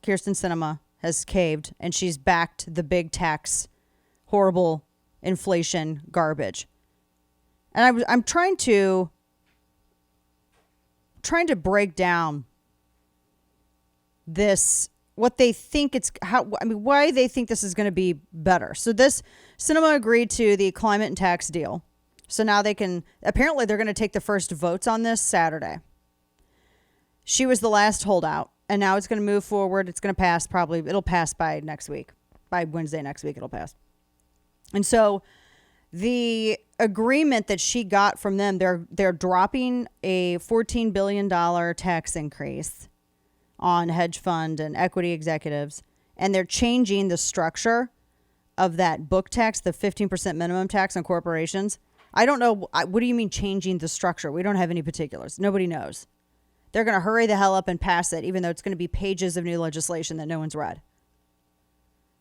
Kyrsten Sinema has caved, and she's backed the big tax, horrible inflation garbage. And I'm trying to break down this, what they think why they think this is going to be better. So this, Sinema agreed to the climate and tax deal. So now apparently they're going to take the first votes on this Saturday. She was the last holdout, and now it's going to move forward. It's going to pass it'll pass by next week. By Wednesday next week, it'll pass. And so the agreement that she got from them, they're dropping a $14 billion tax increase on hedge fund and equity executives, and they're changing the structure of that book tax, the 15% minimum tax on corporations. I don't know. What do you mean changing the structure? We don't have any particulars. Nobody knows. They're going to hurry the hell up and pass it, even though it's going to be pages of new legislation that no one's read.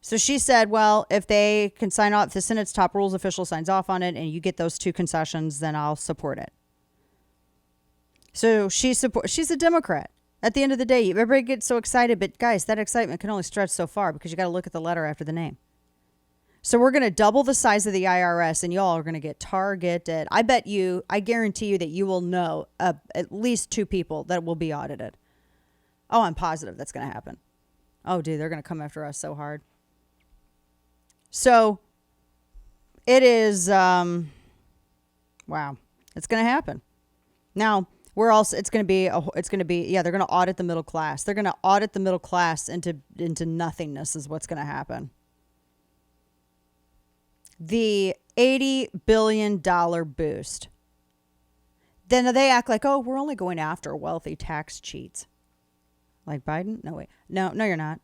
So she said, well, if they can sign off, if the Senate's top rules official signs off on it and you get those two concessions, then I'll support it. So she's a Democrat. At the end of the day, everybody gets so excited, but guys, that excitement can only stretch so far because you got to look at the letter after the name. So we're going to double the size of the IRS, and y'all are going to get targeted. I guarantee you that you will know at least 2 people that will be audited. Oh, I'm positive that's going to happen. Oh, dude, they're going to come after us so hard. So it is, wow, it's going to happen. Now, they're going to audit the middle class. They're going to audit the middle class into nothingness is what's going to happen. The $80 billion boost. Then they act like, oh, we're only going after wealthy tax cheats. Like Biden? No, wait. No, you're not.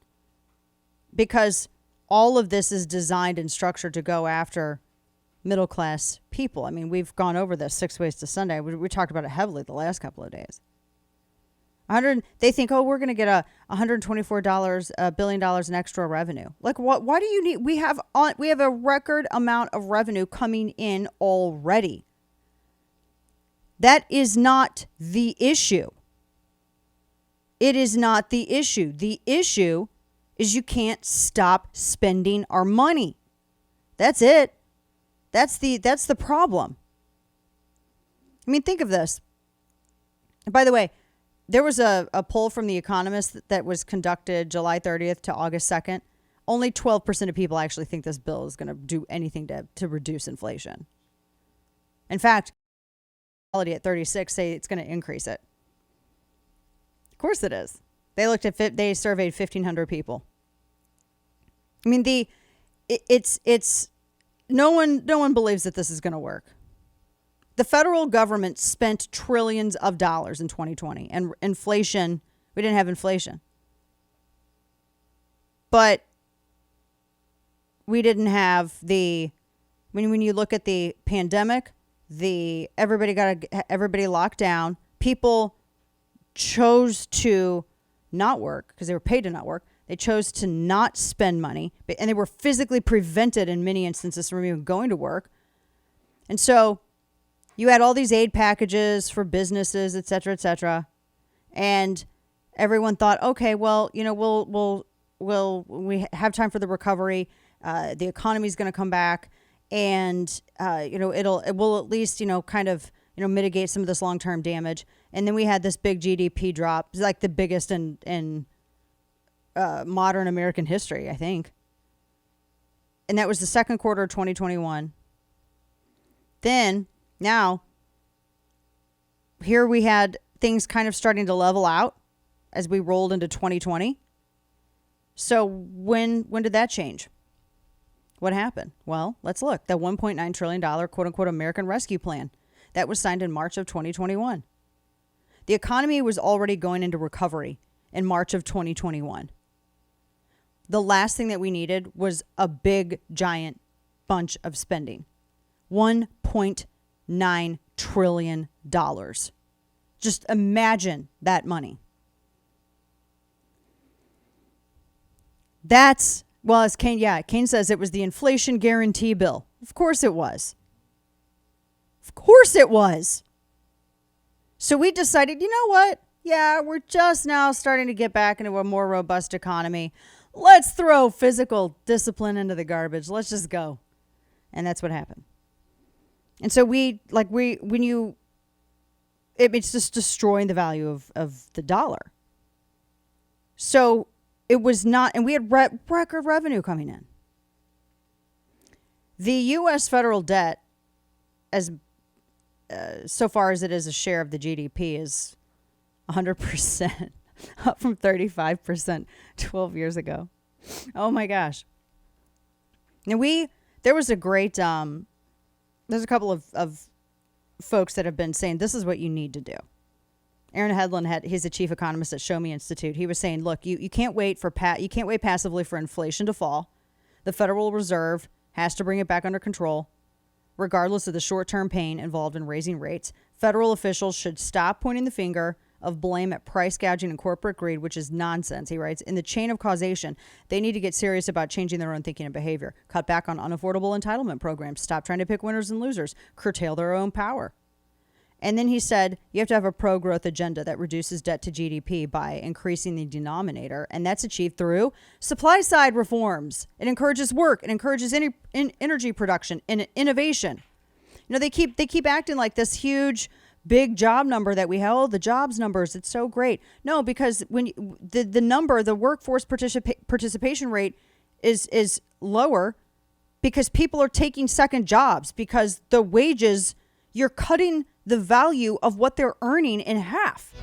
Because all of this is designed and structured to go after middle class people. I mean, we've gone over this 6 ways to Sunday. We talked about it heavily the last couple of days. They think, oh, we're going to get a $124 billion in extra revenue. Like, what? Why do you need? We have a record amount of revenue coming in already. That is not the issue. It is not the issue. The issue is you can't stop spending our money. That's it. That's the problem. I mean, think of this. By the way, there was a poll from The Economist that was conducted July 30th to August 2nd. Only 12% of people actually think this bill is going to do anything to reduce inflation. In fact, at 36 say it's going to increase it. Of course it is. They surveyed 1,500 people. I mean, no one believes that this is going to work. The federal government spent trillions of dollars in 2020, and inflation, we didn't have inflation. But we didn't have when you look at the pandemic, everybody locked down. People chose to not work because they were paid to not work. They chose to not spend money, and they were physically prevented in many instances from even going to work. And so you had all these aid packages for businesses, et cetera, and everyone thought, okay, well, we have time for the recovery. The economy is going to come back, and it will at least mitigate some of this long-term damage. And then we had this big GDP drop, like the biggest in modern American history, I think. And that was the second quarter of 2021. Then now, here we had things kind of starting to level out as we rolled into 2020. So when did that change? What happened? Well, let's look. The $1.9 trillion quote-unquote American Rescue Plan that was signed in March of 2021. The economy was already going into recovery in March of 2021. The last thing that we needed was a big, giant bunch of spending. $1.9 trillion. Just imagine that money. As Kane says, it was the inflation guarantee bill. Of course it was. Of course it was. So we decided, you know what? Yeah, we're just now starting to get back into a more robust economy. Let's throw physical discipline into the garbage. Let's just go. And that's what happened. And so it's just destroying the value of the dollar. So it was not, and we had record revenue coming in. The U.S. federal debt, as so far as it is a share of the GDP, is 100%, up from 35% 12 years ago. Oh my gosh. And there was a great, there's a couple of folks that have been saying this is what you need to do. Aaron Hedlund he's the chief economist at Show Me Institute. He was saying, look, you can't wait passively for inflation to fall. The Federal Reserve has to bring it back under control, regardless of the short-term pain involved in raising rates. Federal officials should stop pointing the finger of blame at price gouging and corporate greed, which is nonsense, he writes. In the chain of causation, they need to get serious about changing their own thinking and behavior. Cut back on unaffordable entitlement programs. Stop trying to pick winners and losers. Curtail their own power. And then he said, you have to have a pro-growth agenda that reduces debt to GDP by increasing the denominator. And that's achieved through supply-side reforms. It encourages work. It encourages energy production and innovation. You know, they keep acting like this huge, big job number that we held, the jobs numbers, it's so great. No, because when the workforce participation rate is lower because people are taking second jobs, because the wages, you're cutting the value of what they're earning in half.